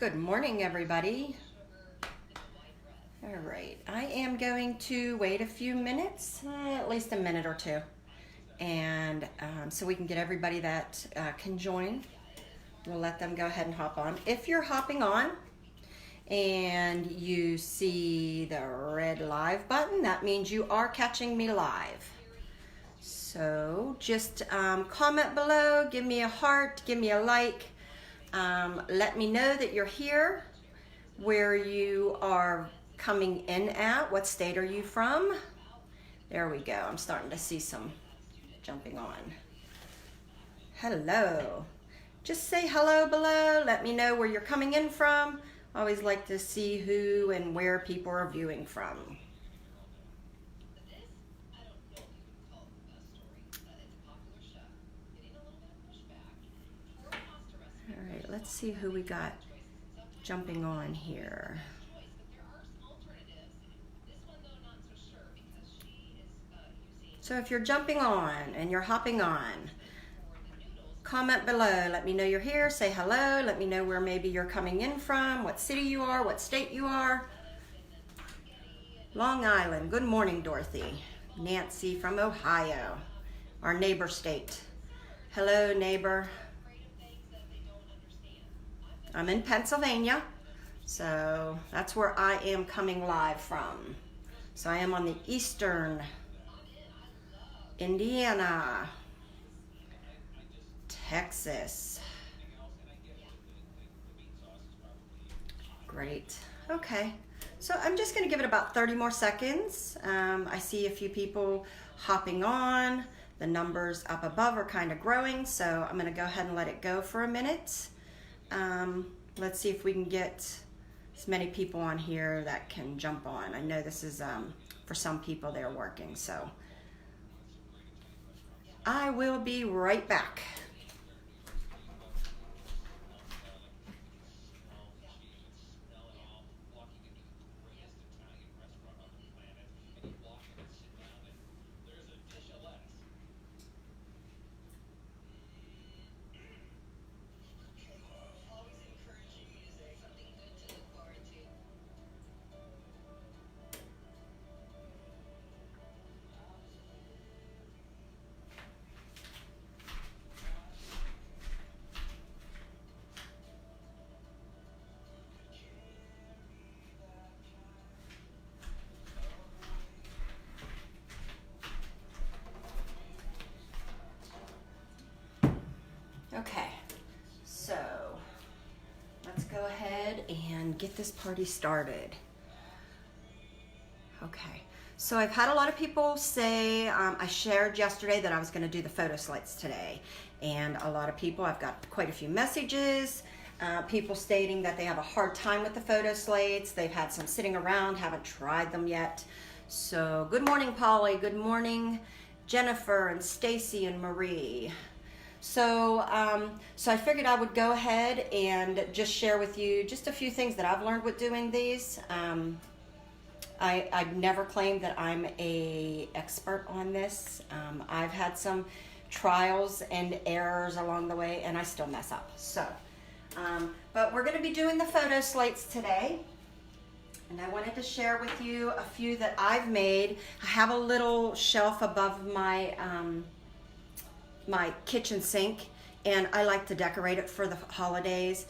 Good morning, everybody. All right, I am going to wait a few minutes, at least a minute or two, and so we can get everybody that can join. We'll let them go ahead and hop on. If you're hopping on and you see the red live button, that means you are catching me live. So just comment below, give me a heart, give me a like. Let me know that you're here, where you are coming in at, what state are you from? There we go. I'm starting to see some jumping on. Hello. Just say hello below. Let me know where you're coming in from. I always like to see who and where people are viewing from. All right, let's see who we got jumping on here. So if you're jumping on and you're hopping on, comment below. Let me know you're here. Say hello. Let me know where maybe you're coming in from, what city you are, what state you are. Long Island. Good morning, Dorothy. Nancy from Ohio, our neighbor state. Hello, neighbor. I'm in Pennsylvania, so that's where I am coming live from. So I am on the eastern Indiana, Texas. Great. Okay. So I'm just going to give it about 30 more seconds. I see a few people hopping on. The numbers up above are kind of growing, so I'm going to go ahead and let it go for a minute. Let's see if we can get as many people on here that can jump on. I know this is, for some people, they're working, so I will be right back. Okay, so let's go ahead and get this party started. Okay, so I've had a lot of people say, I shared yesterday that I was going to do the photo slates today, and a lot of people, I've got quite a few messages, people stating that they have a hard time with the photo slates. They've had some sitting around, haven't tried them yet. So good morning, Polly. Good morning, Jennifer and Stacy and Marie. So I figured I would go ahead and just share with you just a few things that I've learned with doing these. I've never claimed that I'm an expert on this. I've had some trials and errors along the way, and I still mess up. So, but we're going to be doing the photo slates today. And I wanted to share with you a few that I've made. I have a little shelf above my my kitchen sink, and I like to decorate it for the holidays,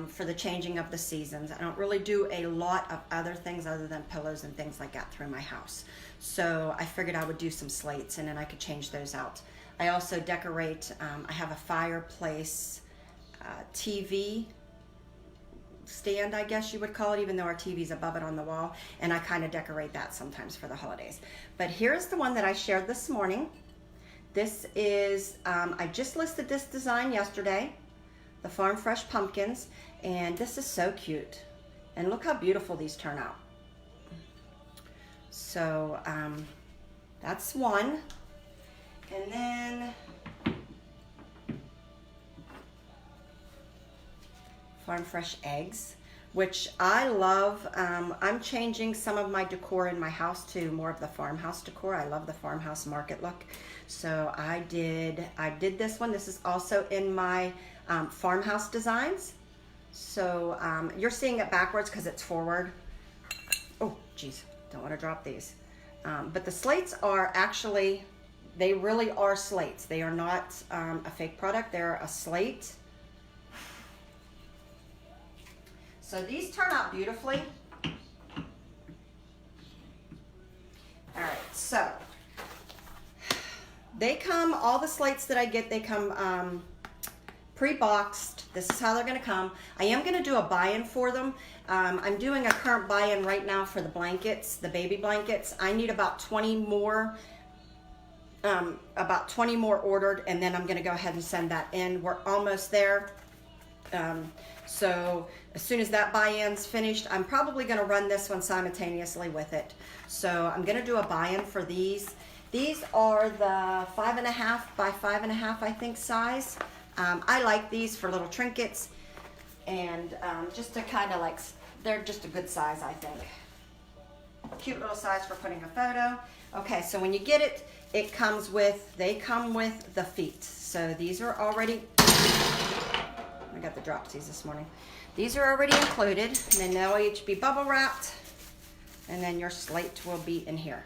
for the changing of the seasons. I don't really do a lot of other things other than pillows and things like that through my house. So I figured I would do some slates, and then I could change those out. I also decorate, I have a fireplace TV stand, I guess you would call it, even though our TV's above it on the wall, and I kind of decorate that sometimes for the holidays. But here's the one that I shared this morning. This is, I just listed this design yesterday, the Farm Fresh pumpkins, and this is so cute. And look how beautiful these turn out. So that's one. And then Farm Fresh eggs, which I love. I'm changing some of my decor in my house to more of the farmhouse decor. I love the farmhouse market look. So I did this one. This is also in my farmhouse designs. So you're seeing it backwards because it's forward. Oh, geez, don't want to drop these. But the slates are actually, they really are slates. They are not a fake product. They're a slate. So these turn out beautifully. All right, so they come, all the slates that I get, they come pre-boxed. This is how they're gonna come. I am gonna do a buy-in for them. I'm doing a current buy-in right now for the blankets, the baby blankets. I need about 20 more ordered, and then I'm gonna go ahead and send that in. We're almost there. So as soon as that buy-in's finished, I'm probably gonna run this one simultaneously with it. So I'm gonna do a buy-in for these. These are the 5.5 by 5.5, I think, size. I like these for little trinkets, and just to kind of like, they're just a good size, I think. Cute little size for putting a photo. Okay, so when you get it, it comes with, they come with the feet. So these are already, I got the dropsies this morning. These are already included, and then they'll each be bubble wrapped, and then your slate will be in here.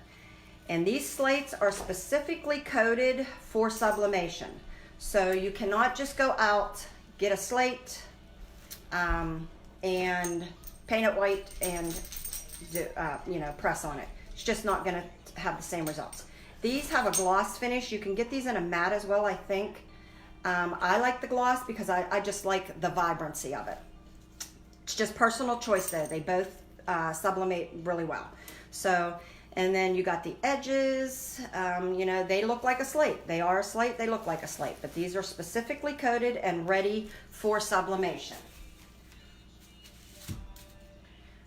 And these slates are specifically coded for sublimation. So you cannot just go out, get a slate, and paint it white and press on it. It's just not gonna have the same results. These have a gloss finish. You can get these in a matte as well, I think. I like the gloss because I just like the vibrancy of it. It's just personal choice though. They both sublimate really well. So, and then you got the edges, they look like a slate. They are a slate, they look like a slate, but these are specifically coated and ready for sublimation.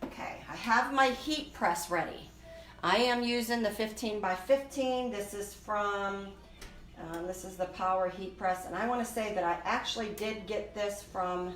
Okay, I have my heat press ready. I am using the 15 by 15. This is from, this is the Power Heat Press, and I want to say that I actually did get this from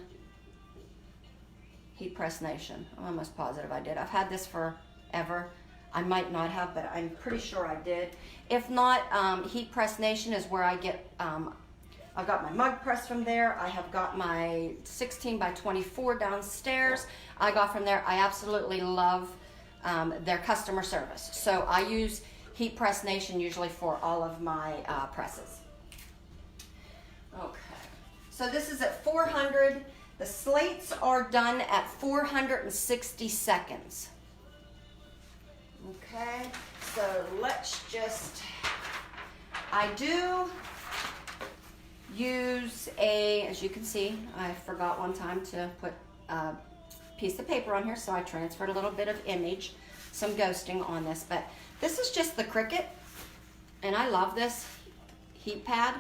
Heat Press Nation. I'm almost positive I did. I've had this forever. I might not have, but I'm pretty sure I did. If not, Heat Press Nation is where I get, I've got my mug press from there. I have got my 16 by 24 downstairs. I got from there. I absolutely love their customer service. So I use Heat Press Nation usually for all of my presses. Okay, so this is at 400. The slates are done at 460 seconds. Okay, so let's just, I do use as you can see, I forgot one time to put a piece of paper on here, so I transferred a little bit of image, some ghosting on this, but this is just the Cricut, and I love this heat pad,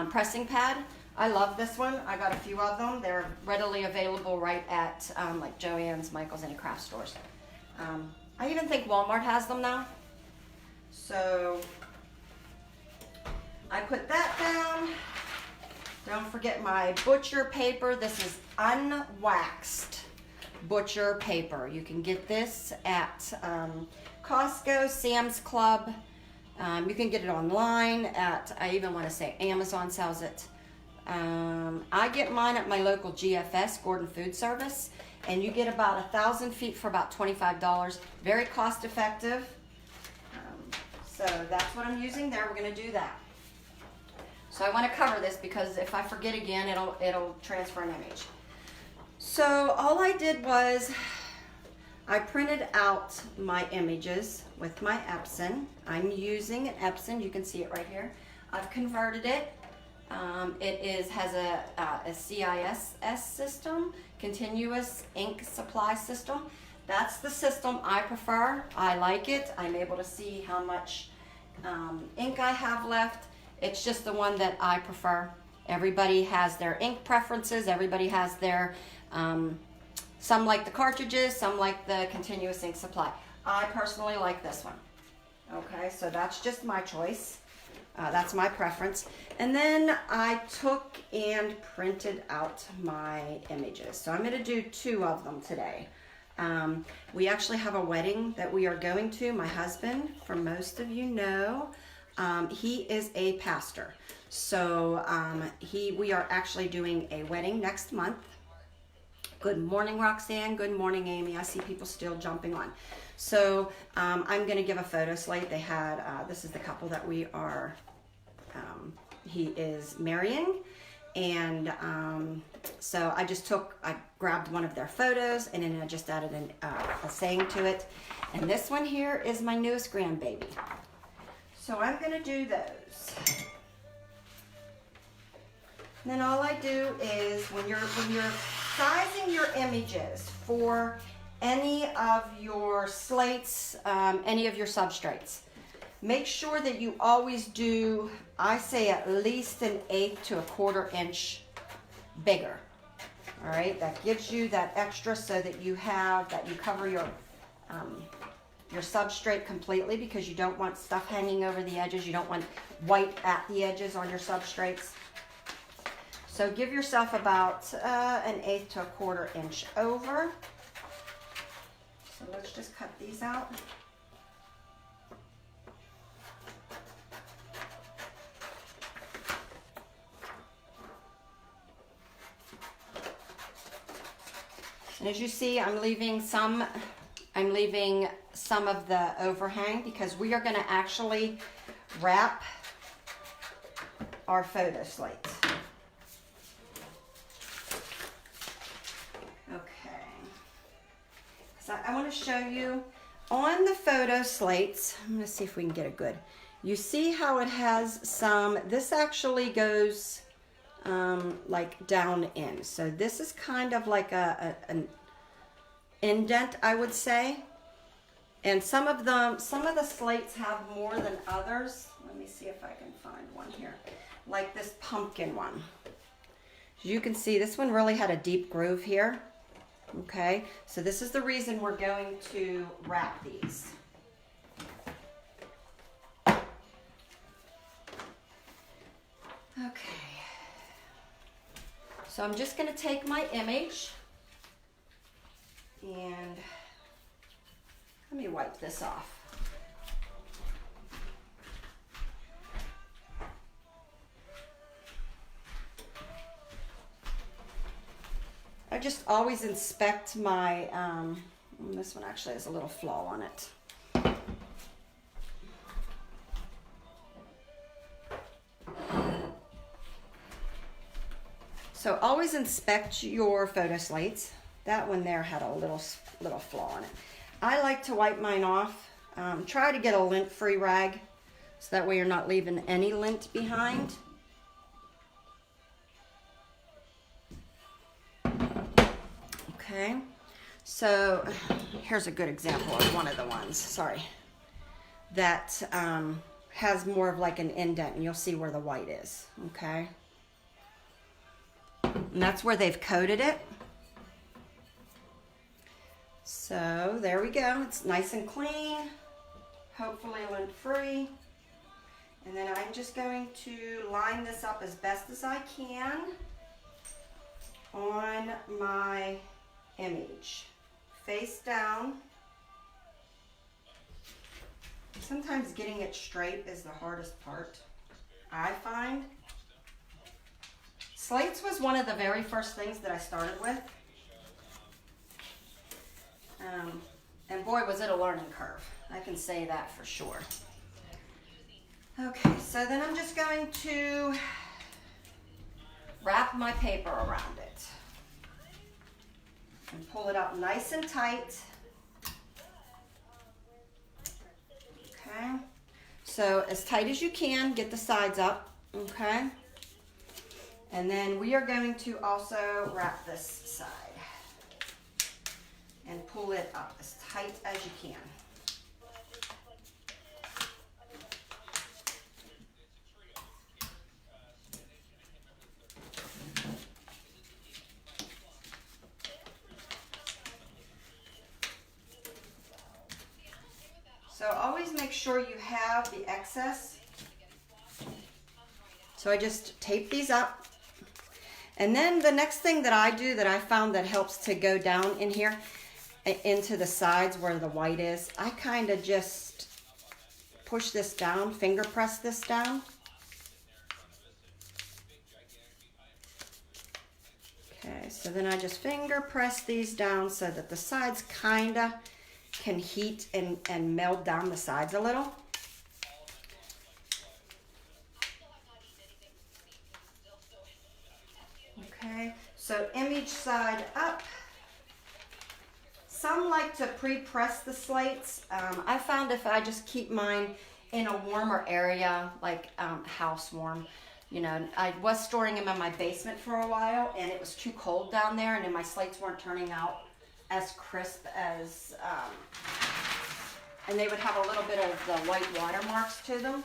pressing pad. I love this one. I got a few of them. They're readily available right at like Joann's, Michael's, any craft stores. I even think Walmart has them now. So I put that down. Don't forget my butcher paper. This is unwaxed butcher paper. You can get this at Costco, Sam's Club. You can get it online at, I even want to say Amazon sells it. I get mine at my local GFS, Gordon Food Service. And you get about 1,000 feet for about $25. Very cost effective. So that's what I'm using there. We're going to do that. So I want to cover this because if I forget again, it'll transfer an image. So all I did was I printed out my images with my Epson. I'm using an Epson. You can see it right here. I've converted it. It has a CISS system, continuous ink supply system. That's the system I prefer. I like it. I'm able to see how much ink I have left. It's just the one that I prefer. Everybody has their ink preferences. Everybody has their, some like the cartridges, some like the continuous ink supply. I personally like this one. Okay, so that's just my choice. That's my preference. And then I took and printed out my images. So I'm going to do 2 of them today. We actually have a wedding that we are going to. My husband, for most of you know, he is a pastor. So we are actually doing a wedding next month. Good morning, Roxanne. Good morning, Amy. I see people still jumping on. So I'm going to give a photo slate. They had, this is the couple that we are, he is marrying. And so I grabbed one of their photos and then I just added a saying to it. And this one here is my newest grandbaby. So I'm going to do those. And then all I do is when you're sizing your images for any of your slates, any of your substrates, make sure that you always do, I say at least 1/8 to 1/4 inch bigger. All right, that gives you that extra so that you cover your substrate completely, because you don't want stuff hanging over the edges. You don't want white at the edges on your substrates. So give yourself about 1/8 to 1/4 inch over. So let's just cut these out. And as you see, I'm leaving some of the overhang because we are going to actually wrap our photo slates. Okay. So I want to show you on the photo slates. I'm going to see if we can get it good. You see how it has some, this actually goes like down in. So this is kind of like an indent, I would say. And some of the slates have more than others. Let me see if I can find one here. Like this pumpkin one. As you can see, this one really had a deep groove here. Okay, so this is the reason we're going to wrap these. Okay. So I'm just going to take my image and let me wipe this off. I just always inspect my, this one actually has a little flaw on it. So always inspect your photo slates. That one there had a little flaw on it. I like to wipe mine off. Try to get a lint-free rag so that way you're not leaving any lint behind. Okay, so here's a good example of one of the ones, sorry, that has more of like an indent, and you'll see where the white is, okay? And that's where they've coated it. So there we go. It's nice and clean, hopefully lint-free. And then I'm just going to line this up as best as I can on my image, face down. Sometimes getting it straight is the hardest part, I find. Slates was one of the very first things that I started with. And boy, was it a learning curve. I can say that for sure. Okay, so then I'm just going to wrap my paper around it and pull it up nice and tight. Okay, so as tight as you can, get the sides up, okay? And then we are going to also wrap this side and pull it up as tight as you can. So always make sure you have the excess. So I just tape these up. And then the next thing that I do that I found that helps to go down in here into the sides where the white is, I kind of just push this down, finger press this down. Okay, so then I just finger press these down so that the sides kind of can heat and meld down the sides a little. Okay, so image side up. Some like to pre-press the slates. I found if I just keep mine in a warmer area, like house warm, you know, I was storing them in my basement for a while and it was too cold down there, and then my slates weren't turning out as crisp as, and they would have a little bit of the white watermarks to them.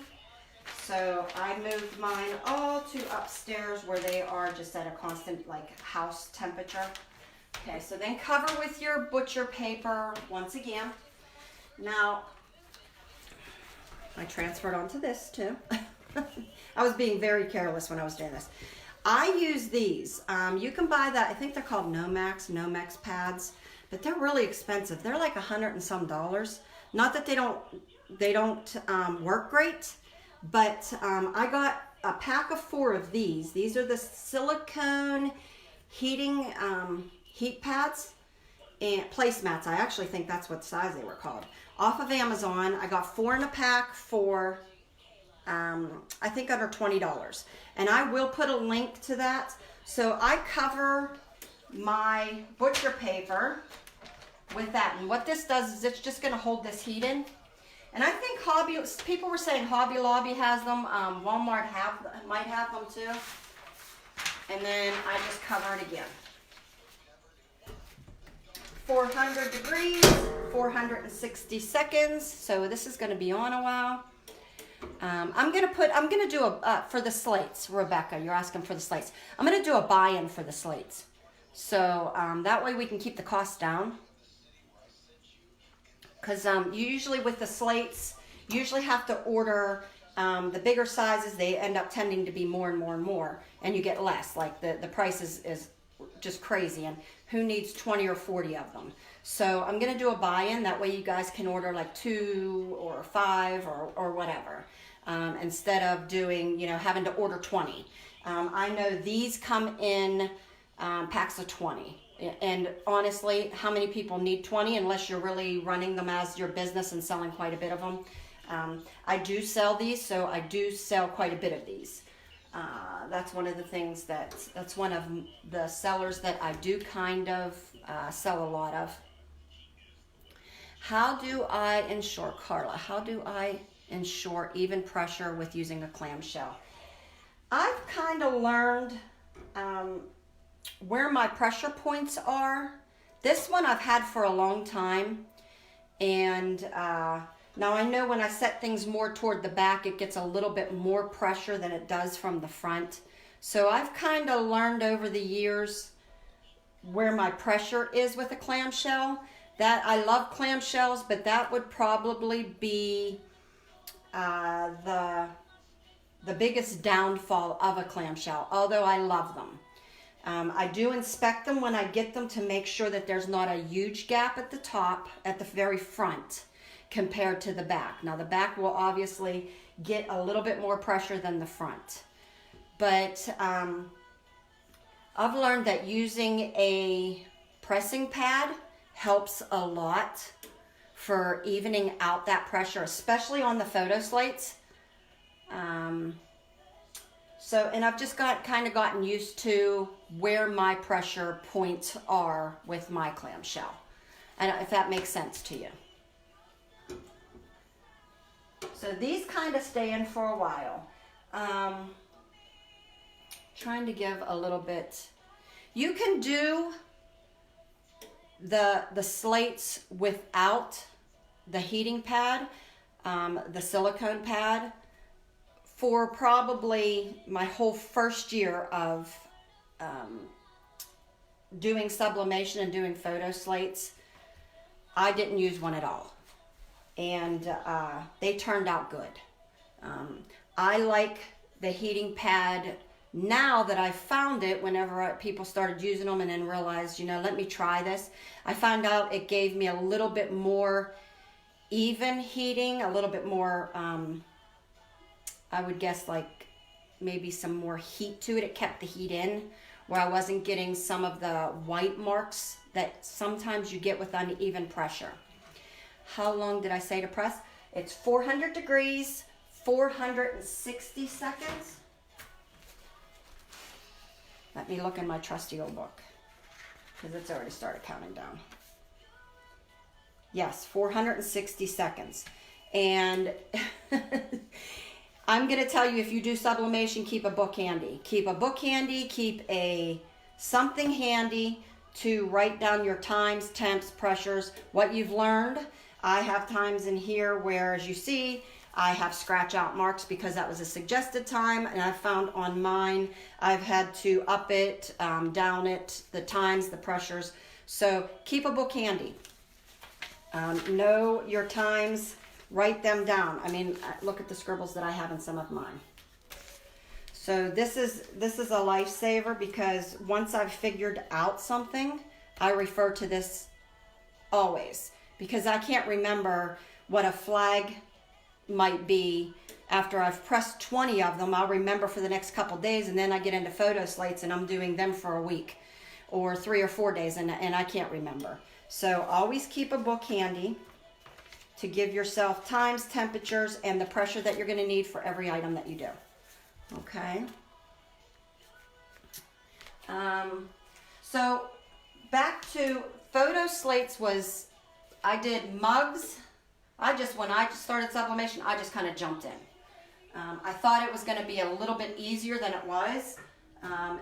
So I moved mine all to upstairs where they are just at a constant like house temperature. Okay, so then cover with your butcher paper once again. Now, I transferred onto this too. I was being very careless when I was doing this. I use these. You can buy that, I think they're called Nomex pads, but they're really expensive. They're like $100 and some. Not that they don't work great, but I got a pack of 4 of these. These are the silicone heating heat pads and placemats. I actually think that's what size they were called. Off of Amazon. I got 4 in a pack for I think under $20. And I will put a link to that. So I cover my butcher paper with that. And what this does is it's just going to hold this heat in. And I think people were saying Hobby Lobby has them. Walmart might have them too. And then I just cover it again. 400 degrees, 460 seconds. So this is going to be on a while. I'm going to do for the slates, Rebecca, you're asking for the slates. I'm going to do a buy-in for the slates. So that way we can keep the cost down. Because usually with the slates, you usually have to order the bigger sizes. They end up tending to be more and more and more. And you get less. Like the price is just crazy. And who needs 20 or 40 of them? So I'm going to do a buy-in. That way you guys can order like 2 or 5 or whatever. Instead of doing, having to order 20. I know these come in packs of 20. And honestly, how many people need 20 unless you're really running them as your business and selling quite a bit of them? I do sell these, so I do sell quite a bit of these. That's one of the things that's one of the sellers that I do kind of sell a lot of. How do I ensure, Carla, how do I ensure even pressure with using a clamshell? I've kind of learned where my pressure points are. This one I've had for a long time, and now I know when I set things more toward the back, it gets a little bit more pressure than it does from the front. So I've kind of learned over the years where my pressure is with a clamshell. That I love clamshells, but that would probably be the biggest downfall of a clamshell, although I love them. I do inspect them when I get them to make sure that there's not a huge gap at the top, at the very front, compared to the back. Now the back will obviously get a little bit more pressure than the front. But I've learned that using a pressing pad helps a lot for evening out that pressure, especially on the photo slates. And I've just kind of gotten used to where my pressure points are with my clamshell. And if that makes sense to you. So these kind of stay in for a while. Trying to give a little bit. You can do the slates without the heating pad, the silicone pad, for probably my whole first year of doing sublimation and doing photo slates. I didn't use one at all, and they turned out good. I like the heating pad now that I found it. Whenever people started using them and then realized, let me try this, I found out it gave me a little bit more even heating, a little bit more, I would guess like maybe some more heat to it. It kept the heat in, where I wasn't getting some of the white marks that sometimes you get with uneven pressure. How long did I say to press? It's 400 degrees, 460 seconds. Let me look in my trusty old book, because it's already started counting down. Yes, 460 seconds. And I'm going to tell you, if you do sublimation, keep a book handy. Keep a book handy, keep something handy to write down your times, temps, pressures, what you've learned. I have times in here where, as you see, I have scratch out marks because that was a suggested time, and I found on mine I've had to up it, down it, the times, the pressures. So keep a book handy. Know your times, write them down. I mean, look at the scribbles that I have in some of mine. So this is a lifesaver, because once I've figured out something, I refer to this always, because I can't remember what a flag might be after I've pressed 20 of them. I'll remember for the next couple days, and then I get into photo slates and I'm doing them for a week or 3 or 4 days, and I can't remember. So always keep a book handy to give yourself times, temperatures, and the pressure that you're going to need for every item that you do. Okay. So back to photo slates I did mugs. When I started sublimation, I just kind of jumped in. I thought it was going to be a little bit easier than it was.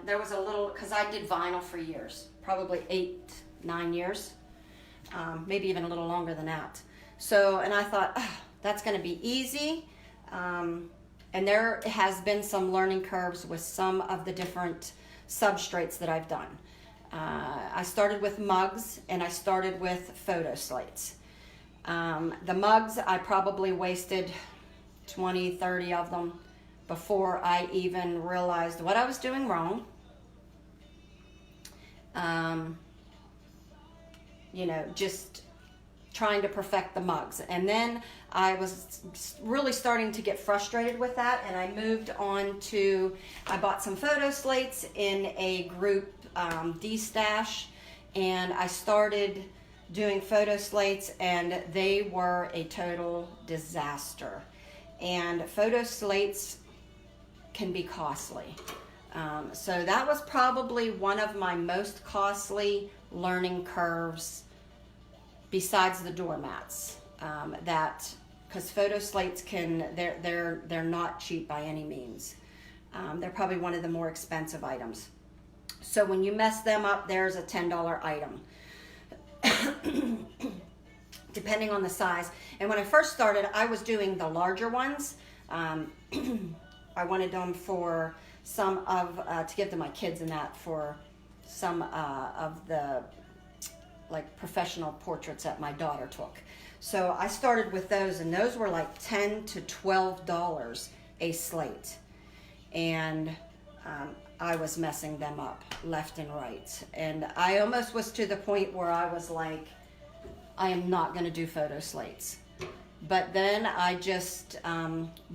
There was a little, because I did vinyl for years, probably 8-9 years, maybe even a little longer than that. So, and I thought, that's going to be easy. And there has been some learning curves with some of the different substrates that I've done. I started with mugs, and I started with photo slates. The mugs, I probably wasted 20, 30 of them before I even realized what I was doing wrong. Just trying to perfect the mugs. And then I was really starting to get frustrated with that, and I moved on to, I bought some photo slates in a group D-stash, and I started doing photo slates, and they were a total disaster. And photo slates can be costly. So that was probably one of my most costly learning curves, besides the doormats. Because photo slates they're not cheap by any means. They're probably one of the more expensive items. So when you mess them up, there's a $10 item. Depending on the size. And when I first started, I was doing the larger ones. I wanted them for some of, to give to my kids and that, for some of the professional portraits that my daughter took. So I started with those, and those were like $10 to $12 a slate. And I was messing them up left and right. And I almost was to the point where I was like, I am not going to do photo slates. But then I just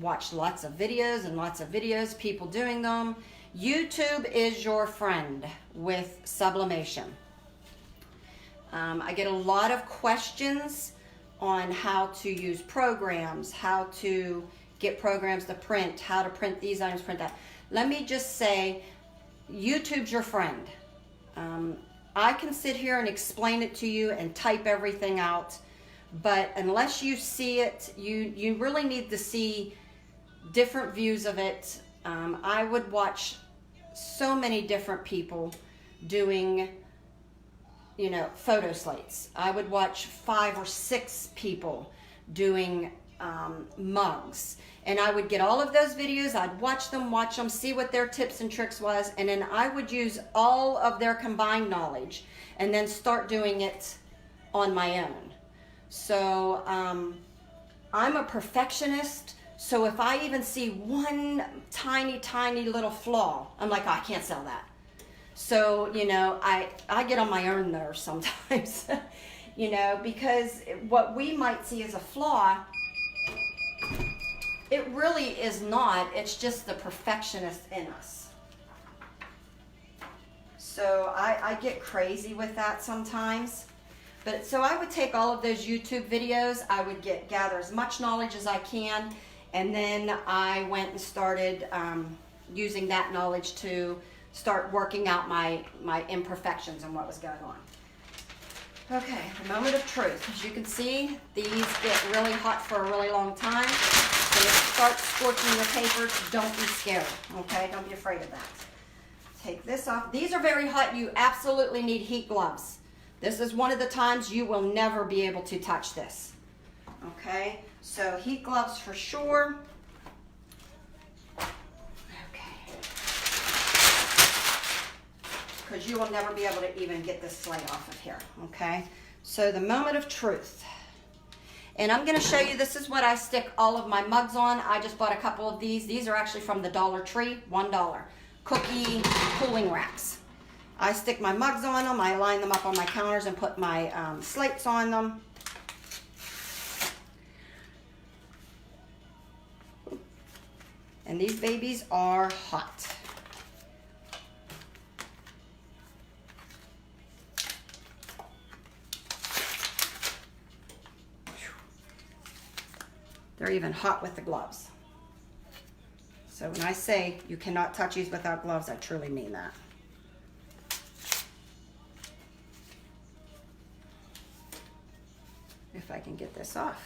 watched lots of videos, people doing them. YouTube is your friend with sublimation. I get a lot of questions on how to use programs, how to get programs to print, how to print these items, print that. Let me just say, YouTube's your friend. I can sit here and explain it to you and type everything out, but unless you see it, you really need to see different views of it. I would watch so many different people doing, photo slates. I would watch 5 or 6 people doing mugs. And I would get all of those videos, I'd watch them, see what their tips and tricks was, and then I would use all of their combined knowledge and then start doing it on my own. So I'm a perfectionist, so if I even see one tiny little flaw, I'm like, I can't sell that. So, I get on my own nerves sometimes, because what we might see as a flaw, it really is not. It's just the perfectionist in us. So I get crazy with that sometimes. But so I would take all of those YouTube videos, I would gather as much knowledge as I can, and then I went and started using that knowledge to start working out my imperfections and what was going on. Okay, the moment of truth. As you can see, these get really hot for a really long time. When it starts scorching your paper, don't be scared, okay? Don't be afraid of that. Take this off. These are very hot. You absolutely need heat gloves. This is one of the times you will never be able to touch this. Okay, so heat gloves for sure. Okay. Because you will never be able to even get this slate off of here. Okay, so the moment of truth. And I'm going to show you, this is what I stick all of my mugs on. I just bought a couple of these. These are actually from the Dollar Tree, $1. Cookie cooling racks. I stick my mugs on them, I line them up on my counters and put my slates on them. And these babies are hot. They're even hot with the gloves. So when I say you cannot touch these without gloves, I truly mean that. If I can get this off.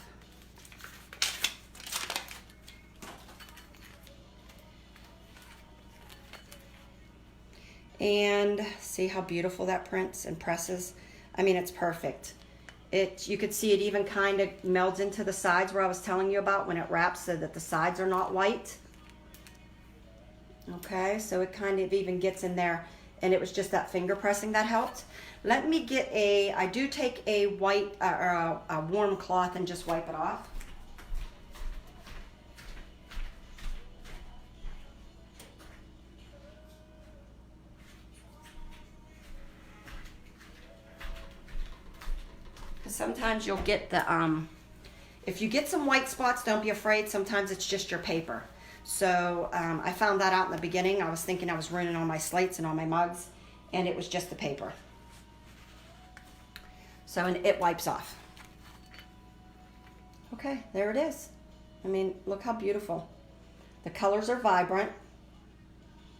And see how beautiful that prints and presses? I mean, it's perfect. You could see it even kind of melds into the sides where I was telling you about when it wraps so that the sides are not white. Okay, so it kind of even gets in there, and it was just that finger pressing that helped. Let me get I do take a white or a warm cloth and just wipe it off. Because sometimes you'll get the, if you get some white spots, don't be afraid. Sometimes it's just your paper. So I found that out in the beginning. I was thinking I was ruining all my slates and all my mugs, and it was just the paper. So, and it wipes off. Okay, there it is. I mean, look how beautiful. The colors are vibrant.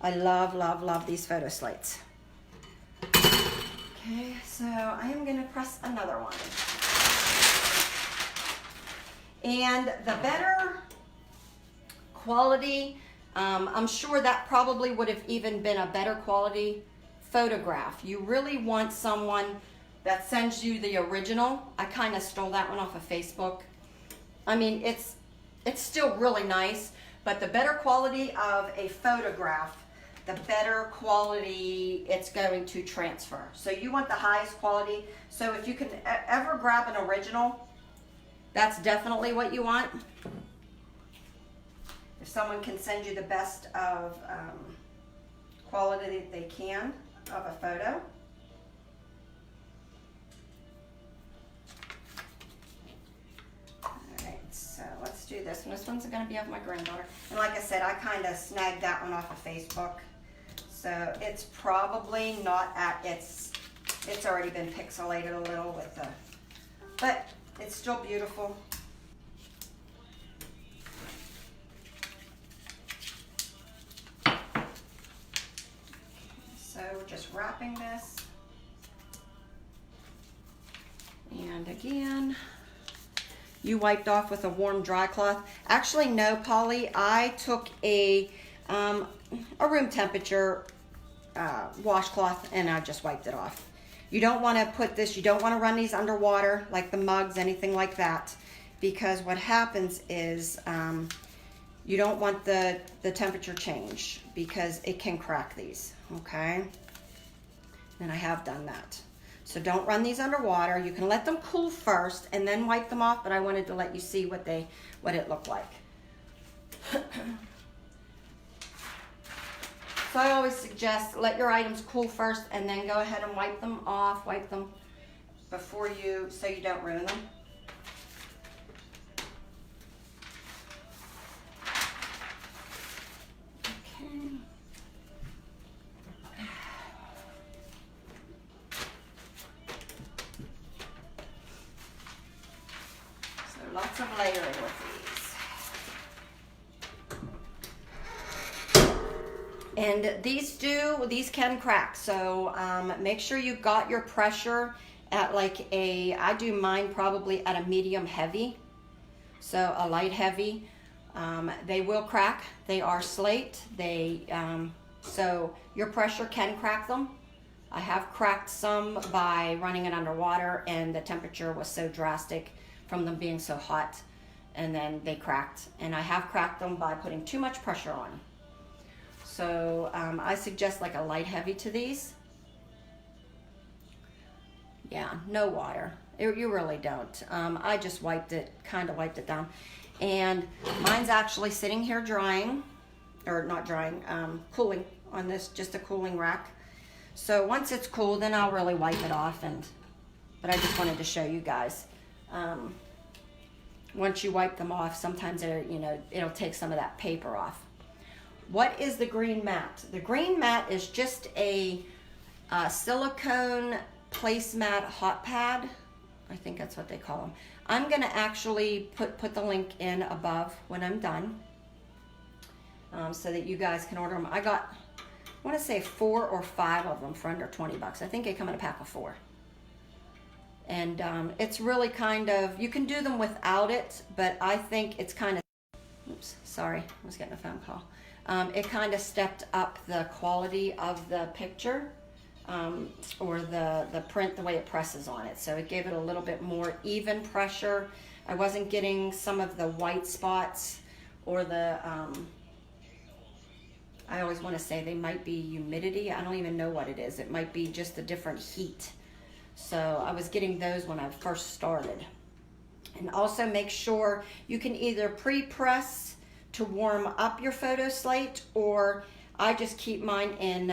I love, love, love these photo slates. Okay, so I am going to press another one. And the better quality, I'm sure that probably would have even been a better quality photograph. You really want someone that sends you the original. I kind of stole that one off of Facebook. I mean, it's still really nice, but the better quality of a photograph, the better quality it's going to transfer. So you want the highest quality. So if you can ever grab an original, that's definitely what you want. If someone can send you the best of quality that they can of a photo. So let's do this one. This one's going to be of my granddaughter. And like I said, I kind of snagged that one off of Facebook. So it's probably not at it's already been pixelated a little with the, but it's still beautiful. So we're just wrapping this. And again, you wiped off with a warm dry cloth. Actually, no, Polly, I took a room temperature washcloth and I just wiped it off. You don't want to put this, you don't want to run these underwater like the mugs, anything like that, because what happens is you don't want the temperature change because it can crack these, okay? And I have done that. So don't run these underwater. You can let them cool first and then wipe them off, but I wanted to let you see what it looked like. So I always suggest let your items cool first and then go ahead and wipe them off, wipe them before you, so you don't ruin them. Okay. lots of layering with these. And these can crack, so make sure you got your pressure at like I do mine probably at a medium heavy, so a light heavy. They will crack. They are slate. So your pressure can crack them. I have cracked some by running it underwater, and the temperature was so drastic from them being so hot, and then they cracked. And I have cracked them by putting too much pressure on. So I suggest like a light heavy to these. Yeah, no water. You really don't. I just kind of wiped it down. And mine's actually sitting here drying, or not drying, cooling on this, just a cooling rack. So once it's cool, then I'll really wipe it off. But I just wanted to show you guys. Once you wipe them off, sometimes it'll take some of that paper off. What is the green mat? The green mat is just a silicone placemat hot pad. I think that's what they call them. I'm gonna actually put the link in above when I'm done, so that you guys can order them. I got, I want to say 4 or 5 of them for under 20 bucks. I think they come in a pack of 4. And it's really kind of, you can do them without it, but I think it's kind of, oops, sorry, I was getting a phone call. It kind of stepped up the quality of the picture, or the print, the way it presses on it. So it gave it a little bit more even pressure. I wasn't getting some of the white spots or the, I always want to say they might be humidity. I don't even know what it is. It might be just a different heat. So I was getting those when I first started. And also make sure you can either pre-press to warm up your photo slate, or I just keep mine in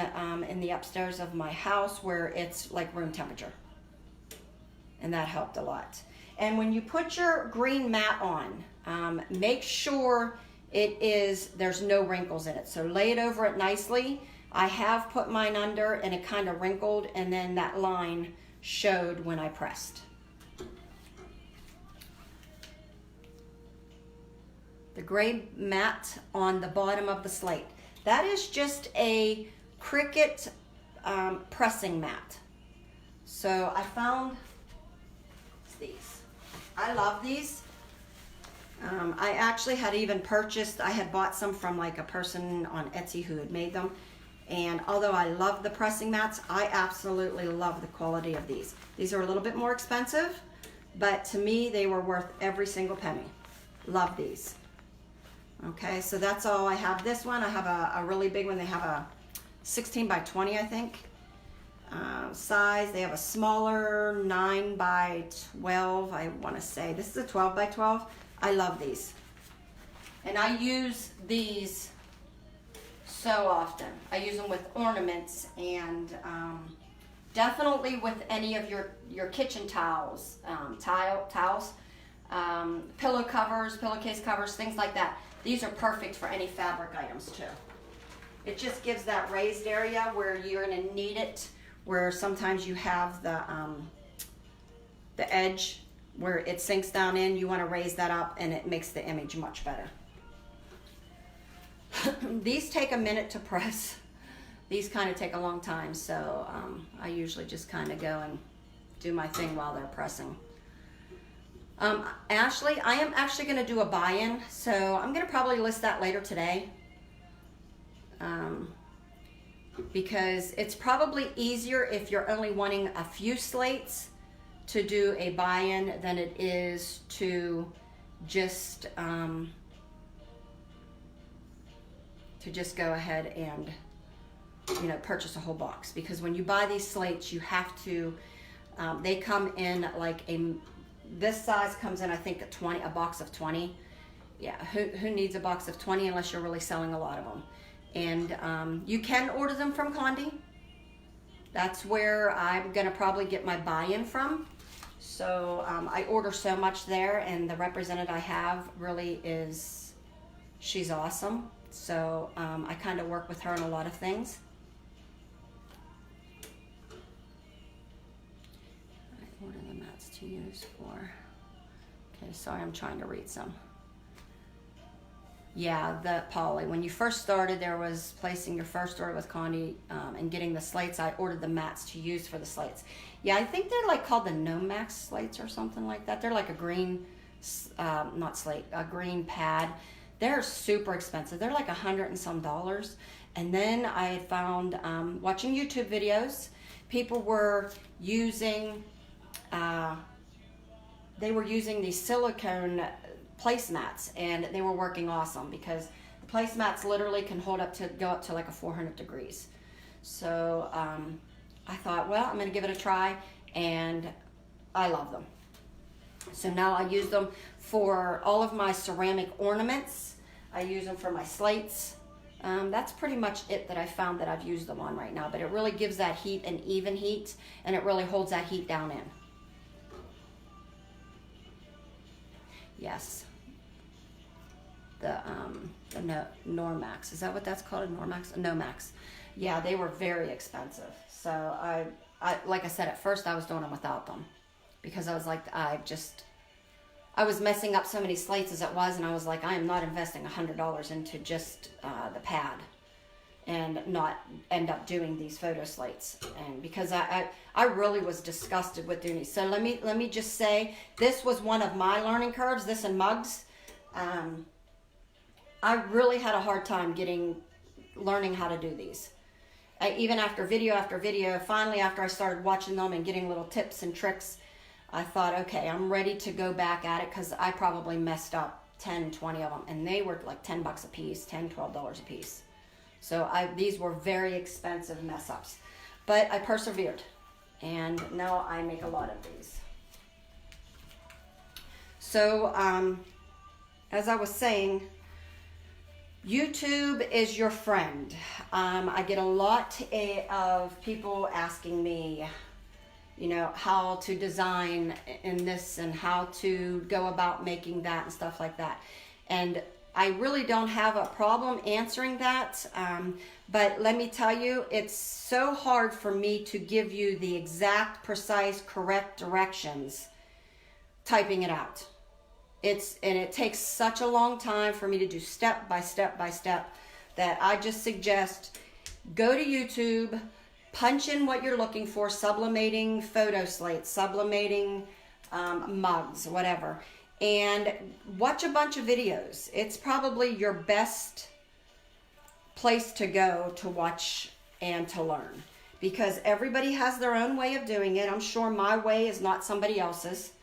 the upstairs of my house where it's like room temperature. And that helped a lot. And when you put your green mat on, make sure there's no wrinkles in it. So lay it over it nicely. I have put mine under and it kind of wrinkled, and then that line showed when I pressed. The gray mat on the bottom of the slate. That is just a Cricut pressing mat. So I found these. I love these. I actually had even purchased, I had bought some from like a person on Etsy who had made them. And although I love the pressing mats, I absolutely love the quality of these. These are a little bit more expensive, but to me, they were worth every single penny. Love these. Okay, so that's all. I have this one. I have a really big one. They have a 16 by 20, I think, size. They have a smaller 9 by 12, I want to say. This is a 12 by 12. I love these. And I use these so often. I use them with ornaments, and definitely with any of your kitchen towels, pillow covers, pillowcase covers, things like that. These are perfect for any fabric items too. It just gives that raised area where you're going to need it, where sometimes you have the edge where it sinks down in. You want to raise that up, and it makes the image much better. These take a minute to press. These kind of take a long time, so I usually just kind of go and do my thing while they're pressing. Ashley, I am actually going to do a buy-in, so I'm going to probably list that later today, because it's probably easier if you're only wanting a few slates to do a buy-in than it is to just go ahead and purchase a whole box. Because when you buy these slates, you have to they come in like this size comes in, I think, a box of 20. Yeah, who needs a box of 20 unless you're really selling a lot of them? And you can order them from Condi. That's where I'm gonna probably get my buy-in from. So I order so much there, and the representative I have really she's awesome. So I kind of work with her on a lot of things. What are the mats to use for? Okay, sorry, I'm trying to read some. Yeah, the Polly. When you first started, there was placing your first order with Connie and getting the slates. I ordered the mats to use for the slates. Yeah, I think they're like called the Nomax slates or something like that. They're like a green, not slate, a green pad. They're super expensive. They're like $100 and some. And then I had found, watching YouTube videos, people were using, these silicone placemats, and they were working awesome because the placemats literally can go up to like 400 degrees. So I thought, well, I'm going to give it a try, and I love them. So now I use them for all of my ceramic ornaments. I use them for my slates. That's pretty much it that I found that I've used them on right now, but it really gives that heat an even heat, and it really holds that heat down in. Yes. The Normax, is that what that's called? A Normax? A Nomax. Yeah, they were very expensive. So I like I said, at first I was doing them without them because I was like, I was messing up so many slates as it was, and I was like, I am not investing $100 into just the pad and not end up doing these photo slates. And because I really was disgusted with doing these. So let me just say, this was one of my learning curves, this and mugs. I really had a hard time learning how to do these. Even after video, finally after I started watching them and getting little tips and tricks, I thought, okay, I'm ready to go back at it because I probably messed up 10, 20 of them. And they were like $10 a piece, $10, $12 a piece. So these were very expensive mess ups. But I persevered. And now I make a lot of these. So, as I was saying, YouTube is your friend. I get a lot of people asking me, how to design in this and how to go about making that and stuff like that. And I really don't have a problem answering that. But let me tell you, it's so hard for me to give you the exact, precise, correct directions typing it out. It takes such a long time for me to do step by step by step that I just suggest go to YouTube, punch in what you're looking for, sublimating photo slates, sublimating mugs, whatever, and watch a bunch of videos. It's probably your best place to go to watch and to learn because everybody has their own way of doing it. I'm sure my way is not somebody else's.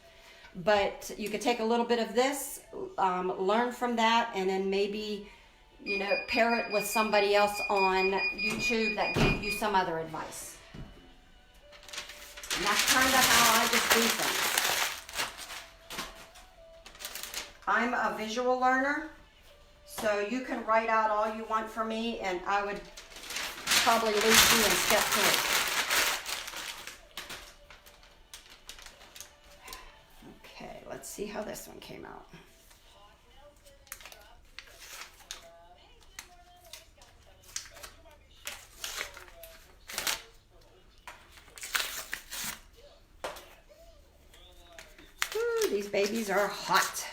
But you could take a little bit of this, learn from that, and then maybe, pair it with somebody else on YouTube that gave you some other advice. And that's kind of how I just do things. I'm a visual learner, so you can write out all you want for me, and I would probably lose you in step 3. Let's see how this one came out. Ooh, these babies are hot.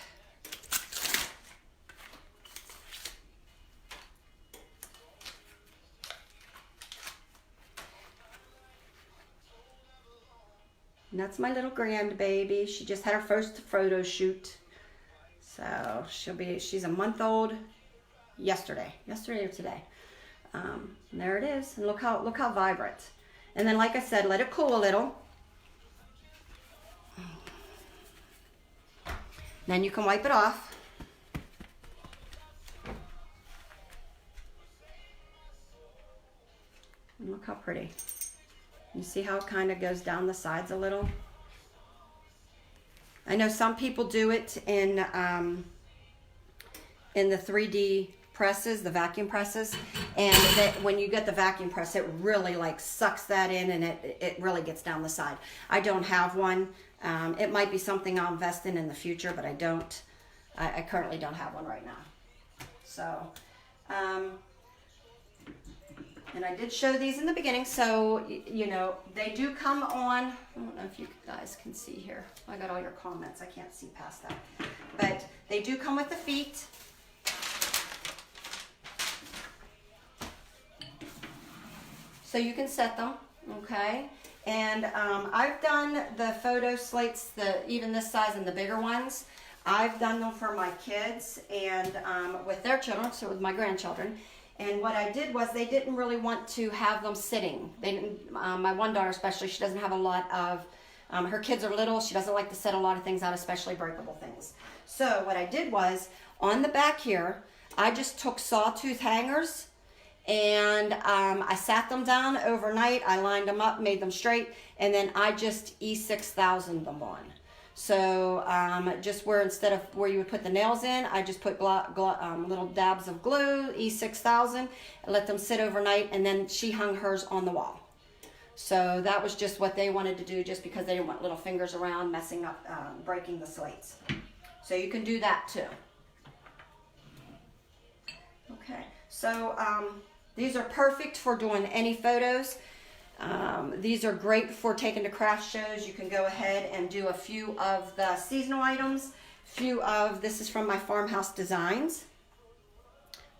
And that's my little grandbaby. She just had her first photo shoot. So she's a month old yesterday or today. And there it is. And look how vibrant. And then, like I said, let it cool a little. Then you can wipe it off. And look how pretty. You see how it kind of goes down the sides a little? I know some people do it in the 3D presses, the vacuum presses, and that when you get the vacuum press, it really like sucks that in and it really gets down the side. I don't have one. It might be something I'll invest in the future, but I don't. I currently don't have one right now. So, And I did show these in the beginning, so, you know, they do come on. I don't know if you guys can see here. I got all your comments. I can't see past that. But they do come with the feet. So you can set them, okay? And I've done the photo slates, even this size and the bigger ones. I've done them for my kids and with their children, so with my grandchildren. And what I did was they didn't really want to have them sitting. They didn't, my one daughter especially, she doesn't have a lot of, her kids are little. She doesn't like to set a lot of things out, especially breakable things. So what I did was, on the back here, I just took sawtooth hangers and I sat them down overnight. I lined them up, made them straight, and then I just E6000 them on. So just where instead of where you would put the nails in, I just put little dabs of glue, E6000, and let them sit overnight, and then she hung hers on the wall. So that was just what they wanted to do, just because they didn't want little fingers around messing up, breaking the slates. So you can do that too. Okay, so these are perfect for doing any photos. These are great for taking to craft shows. You can go ahead and do a few of the seasonal items. This is from my Farmhouse Designs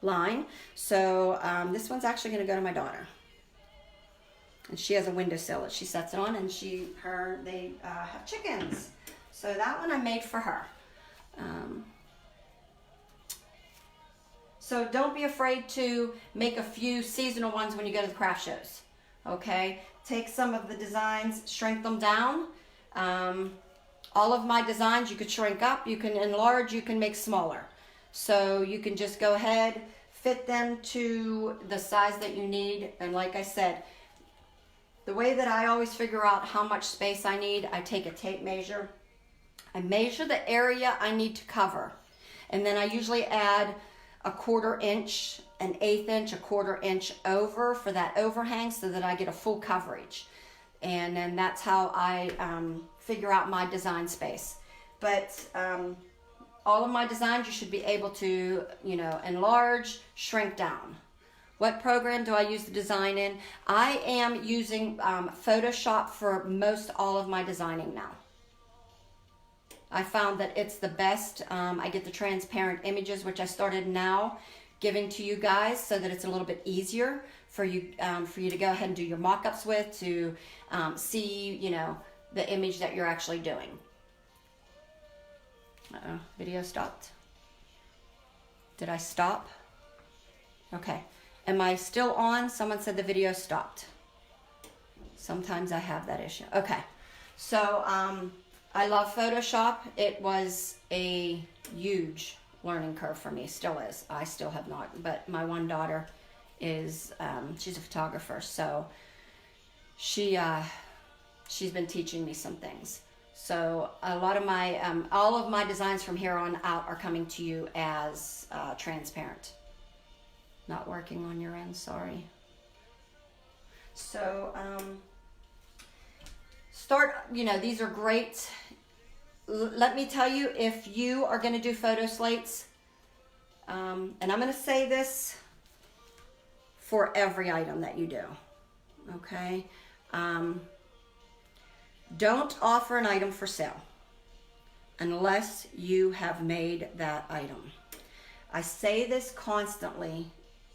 line. So this one's actually going to go to my daughter. And she has a windowsill that she sets it on, and they have chickens. So that one I made for her. So don't be afraid to make a few seasonal ones when you go to the craft shows. Okay, take some of the designs, shrink them down. All of my designs you could shrink up, you can enlarge, you can make smaller. So you can just go ahead, fit them to the size that you need. And like I said, the way that I always figure out how much space I need, I take a tape measure. I measure the area I need to cover. And then I usually add a 1/4 inch, an 1/8 inch, a 1/4 inch over for that overhang so that I get a full coverage. And then that's how I figure out my design space. But all of my designs you should be able to, you know, enlarge, shrink down. What program do I use the design in? I am using Photoshop for most all of my designing now. I found that it's the best. I get the transparent images, which I started now giving to you guys so that it's a little bit easier for you to go ahead and do your mock-ups with, to see, you know, the image that you're actually doing. Uh-oh, video stopped. Did I stop? Okay. Am I still on? Someone said the video stopped. Sometimes I have that issue. Okay. So, I love Photoshop. It was a huge learning curve for me. Still is. I still have not. But my one daughter is, she's a photographer. So she's been teaching me some things. So a lot of my, all of my designs from here on out are coming to you as transparent. Not working on your end, sorry. So, you know, these are great. Let me tell you, if you are going to do photo slates, and I'm going to say this for every item that you do, okay? Don't offer an item for sale unless you have made that item. I say this constantly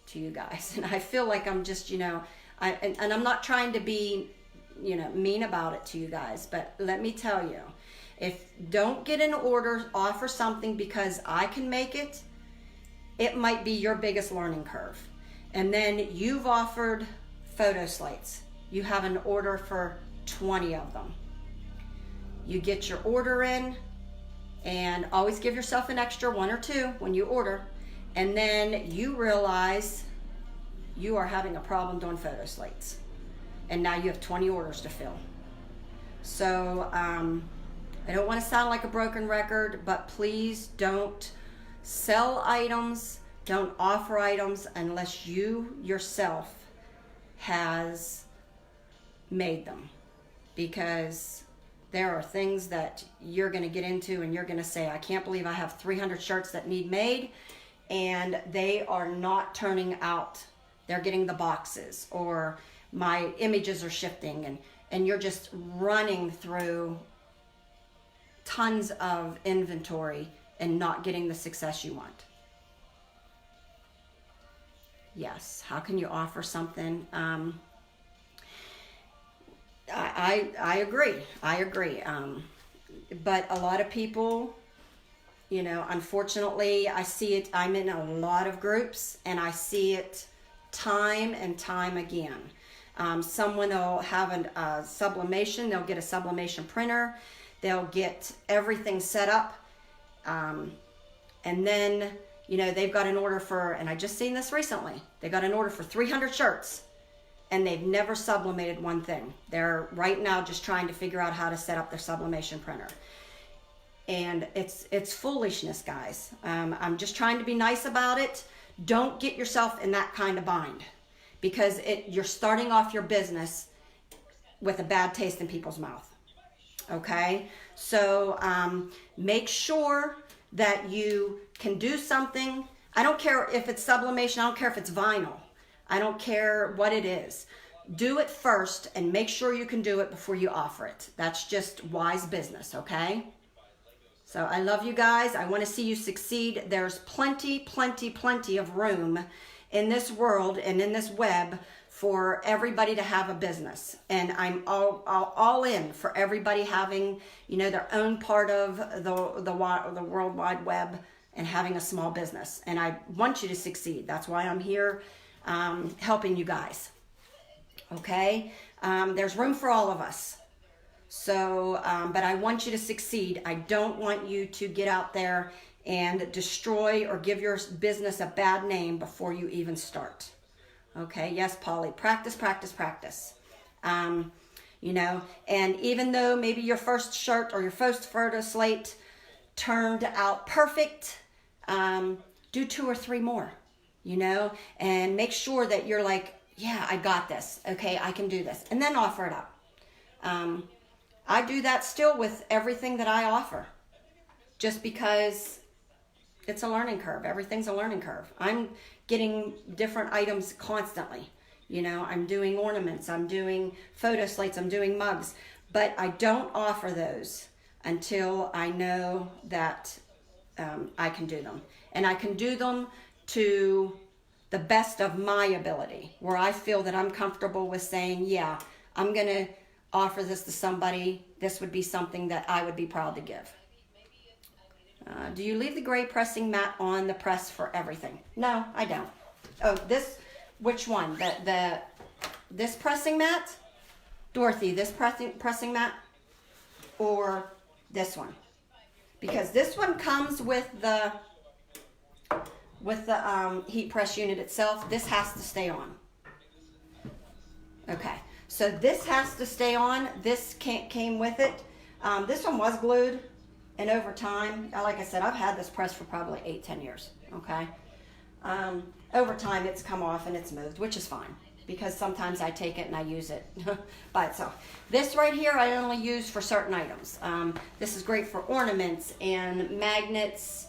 to you guys, and I feel like I'm just, you know, and I'm not trying to be, you know, mean about it to you guys, but let me tell you, don't get an order, offer something because I can make it, it might be your biggest learning curve. And then you've offered photo slates. You have an order for 20 of them. You get your order in, and always give yourself an extra 1 or 2 when you order, and then you realize you are having a problem doing photo slates. And now you have 20 orders to fill. So I don't want to sound like a broken record, but please don't sell items, don't offer items unless you yourself has made them. Because there are things that you're going to get into and you're going to say, I can't believe I have 300 shirts that need made, and they are not turning out. they're getting the boxes, or my images are shifting, and you're just running through tons of inventory and not getting the success you want. Yes, how can you offer something? I agree. But a lot of people, you know, unfortunately, I see it. I'm in a lot of groups, and I see it time and time again. Someone will have a sublimation. They'll get a sublimation printer. They'll get everything set up. And then, you know, they've got an order for, and I just seen this recently, they got an order for 300 shirts, and they've never sublimated one thing. They're right now just trying to figure out how to set up their sublimation printer. And it's foolishness, guys. I'm just trying to be nice about it. Don't get yourself in that kind of bind, because you're starting off your business with a bad taste in people's mouth. Okay? So make sure that you can do something. I don't care if it's sublimation. I don't care if it's vinyl. I don't care what it is. Do it first and make sure you can do it before you offer it. That's just wise business, okay? So I love you guys. I want to see you succeed. There's plenty of room in this world and in this web for everybody to have a business. And I'm all in for everybody having, you know, their own part of the World Wide Web and having a small business. And I want you to succeed. That's why I'm here helping you guys. Okay? There's room for all of us. So, but I want you to succeed. I don't want you to get out there and destroy or give your business a bad name before you even start. Okay, yes, Polly, practice. You know, and even though maybe your first shirt or your first photo slate turned out perfect, do 2 or 3 more, you know, and make sure that you're like, yeah, I got this. Okay, I can do this. And then offer it up. I do that still with everything that I offer, just because it's a learning curve. Everything's a learning curve. I'm getting different items constantly. You know, I'm doing ornaments, I'm doing photo slates, I'm doing mugs, but I don't offer those until I know that I can do them. And I can do them to the best of my ability, where I feel that I'm comfortable with saying, yeah, I'm going to offer this to somebody. This would be something that I would be proud to give. Do you leave the gray pressing mat on the press for everything? No, I don't. Oh, which one? This pressing mat? Dorothy, this pressing mat? Or this one? Because this one comes with the heat press unit itself. This has to stay on. Okay, so this has to stay on. This came with it. This one was glued. And over time, like I said, I've had this press for probably 8-10 years, okay? Over time, it's come off and it's moved, which is fine, because sometimes I take it and I use it by itself. This right here, I only use for certain items. This is great for ornaments and magnets,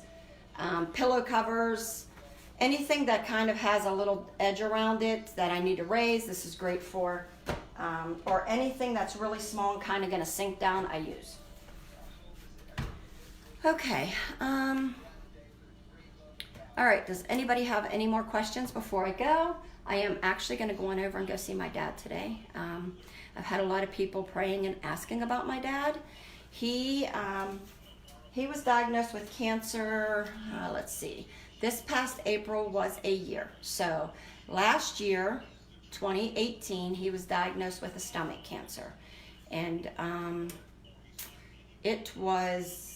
pillow covers, anything that kind of has a little edge around it that I need to raise. This is great for, or anything that's really small and kind of going to sink down, I use. Okay, all right, does anybody have any more questions before I go? I am actually going to go on over and go see my dad today. I've had a lot of people praying and asking about my dad. He was diagnosed with cancer, let's see, this past April was a year. So last year, 2018, he was diagnosed with a stomach cancer. And it was...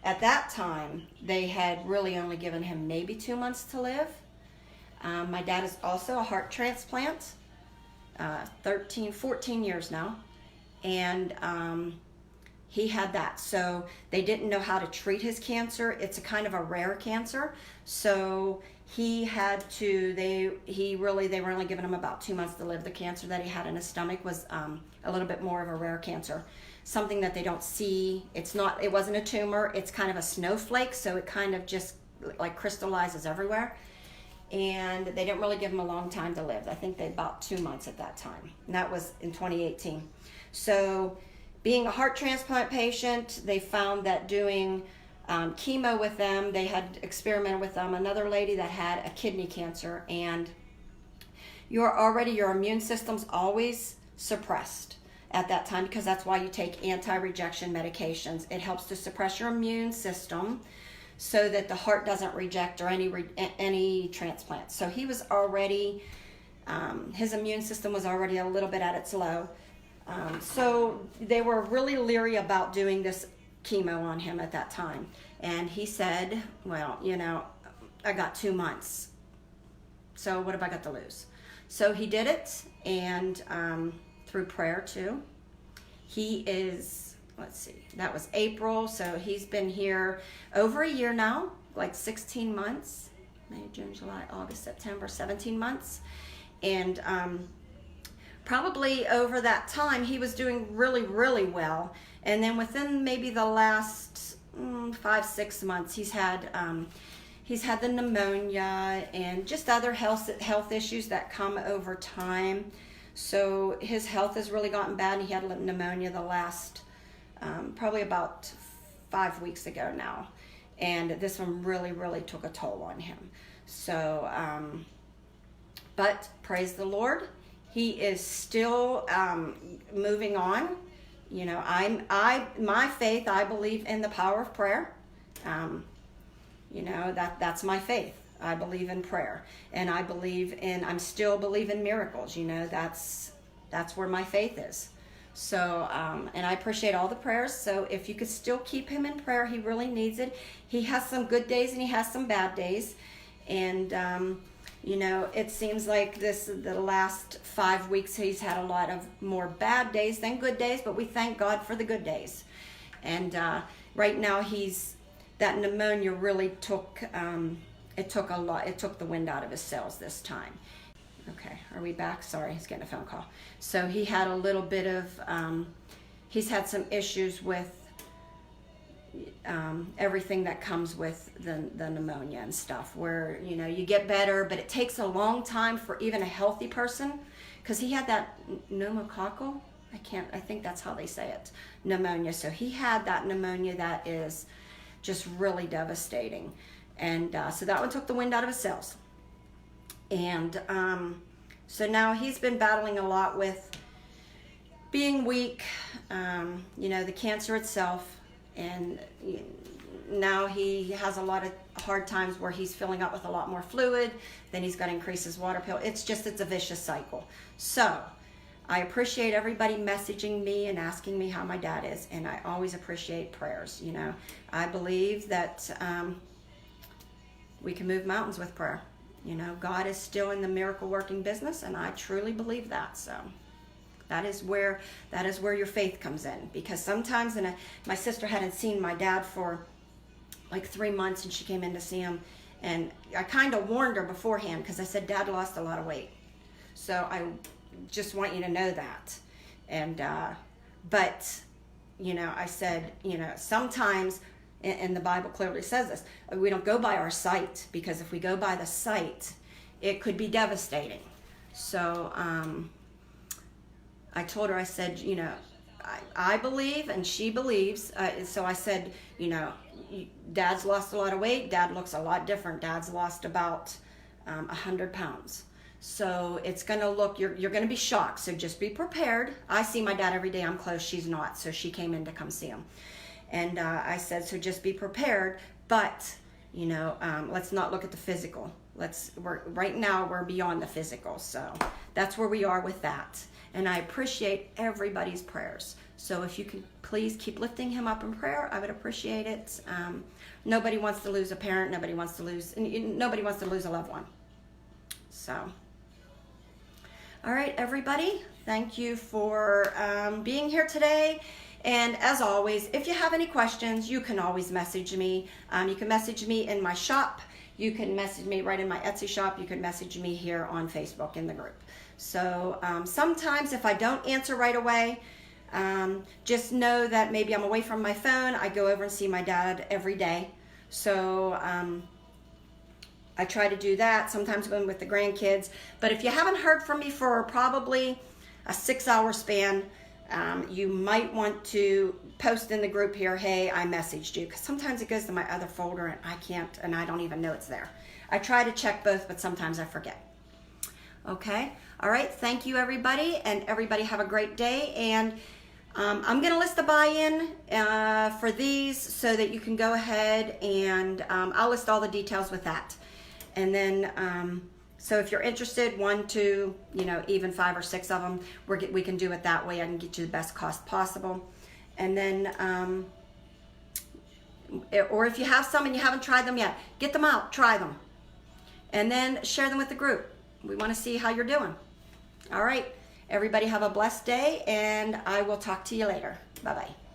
At that time, they had really only given him maybe 2 months to live. My dad is also a heart transplant, 14 years now. And he had that. So they didn't know how to treat his cancer. It's a kind of a rare cancer. So he had to, they were only giving him about 2 months to live. The cancer that he had in his stomach was a little bit more of a rare cancer. Something that they don't see. It wasn't a tumor. It's kind of a snowflake, so it kind of just like crystallizes everywhere. and they didn't really give him a long time to live. I think they about 2 months at that time, and that was in 2018. So being a heart transplant patient, they found that doing chemo with them, they had experimented with another lady that had a kidney cancer, and your immune system's always suppressed at that time, because that's why you take anti-rejection medications. It helps to suppress your immune system so that the heart doesn't reject or any transplant. So he was already, his immune system was already a little bit at its low. So they were really leery about doing this chemo on him at that time. And he said, well, I got 2 months. So what have I got to lose? So he did it, and through prayer too. He is, let's see, that was April, so he's been here over a year now, like 16 months, May, June, July, August, September, 17 months. And probably over that time, he was doing really, really well. And then within maybe the last 5-6 months, he's had the pneumonia and just other health issues that come over time. So his health has really gotten bad, and he had pneumonia the last probably about 5 weeks ago now. And this one really, really took a toll on him. So, but praise the Lord, he is still moving on. My faith, I believe in the power of prayer. That's my faith. I believe in prayer, and I'm still believe in miracles. That's where my faith is. So, and I appreciate all the prayers. So if you could still keep him in prayer, he really needs it. He has some good days and he has some bad days. And, it seems like the last 5 weeks, he's had a lot of more bad days than good days, but we thank God for the good days. And right now that pneumonia really took the wind out of his sails this time. Okay, are we back? Sorry, he's getting a phone call. So he had a little bit of, he's had some issues with everything that comes with the pneumonia and stuff, where, you get better, but it takes a long time for even a healthy person, because he had that pneumococcal, I think that's how they say it, pneumonia. So he had that pneumonia that is just really devastating. And so that one took the wind out of his sails. And so now he's been battling a lot with being weak, the cancer itself. And now he has a lot of hard times where he's filling up with a lot more fluid. Then he's got to increase his water pill. It's a vicious cycle. So I appreciate everybody messaging me and asking me how my dad is. And I always appreciate prayers. I believe that we can move mountains with prayer. God is still in the miracle working business, and I truly believe that. So that is where your faith comes in, because sometimes, my sister hadn't seen my dad for like 3 months, and she came in to see him, and I kind of warned her beforehand, because I said, Dad lost a lot of weight, so I just want you to know that. And but I said, sometimes, and the Bible clearly says this, we don't go by our sight, because if we go by the sight, it could be devastating. So I told her, I said, I believe and she believes. So I said, Dad's lost a lot of weight. Dad looks a lot different. Dad's lost about 100 pounds. So it's going to look, you're going to be shocked. So just be prepared. I see my dad every day. I'm close. She's not. So she came in to come see him. And I said, so just be prepared. But, let's not look at the physical. Right now we're beyond the physical. So that's where we are with that. And I appreciate everybody's prayers. So if you can please keep lifting him up in prayer, I would appreciate it. Nobody wants to lose a parent. Nobody wants to lose a loved one. So, all right, everybody. Thank you for being here today. And as always, if you have any questions, you can always message me. You can message me in my shop. You can message me right in my Etsy shop. You can message me here on Facebook in the group. So sometimes if I don't answer right away, just know that maybe I'm away from my phone. I go over and see my dad every day. So I try to do that sometimes when with the grandkids. But if you haven't heard from me for probably a 6-hour span, you might want to post in the group here, hey, I messaged you, because sometimes it goes to my other folder and I can't, and I don't even know it's there. I try to check both, but sometimes I forget. Okay, all right, thank you everybody, and everybody have a great day. And I'm gonna list the buy-in for these so that you can go ahead and I'll list all the details with that. And then, so if you're interested, 1, 2, even 5 or 6 of them, we can do it that way. I can get you the best cost possible. And then, or if you have some and you haven't tried them yet, get them out, try them. And then share them with the group. We want to see how you're doing. All right, everybody have a blessed day, and I will talk to you later. Bye-bye.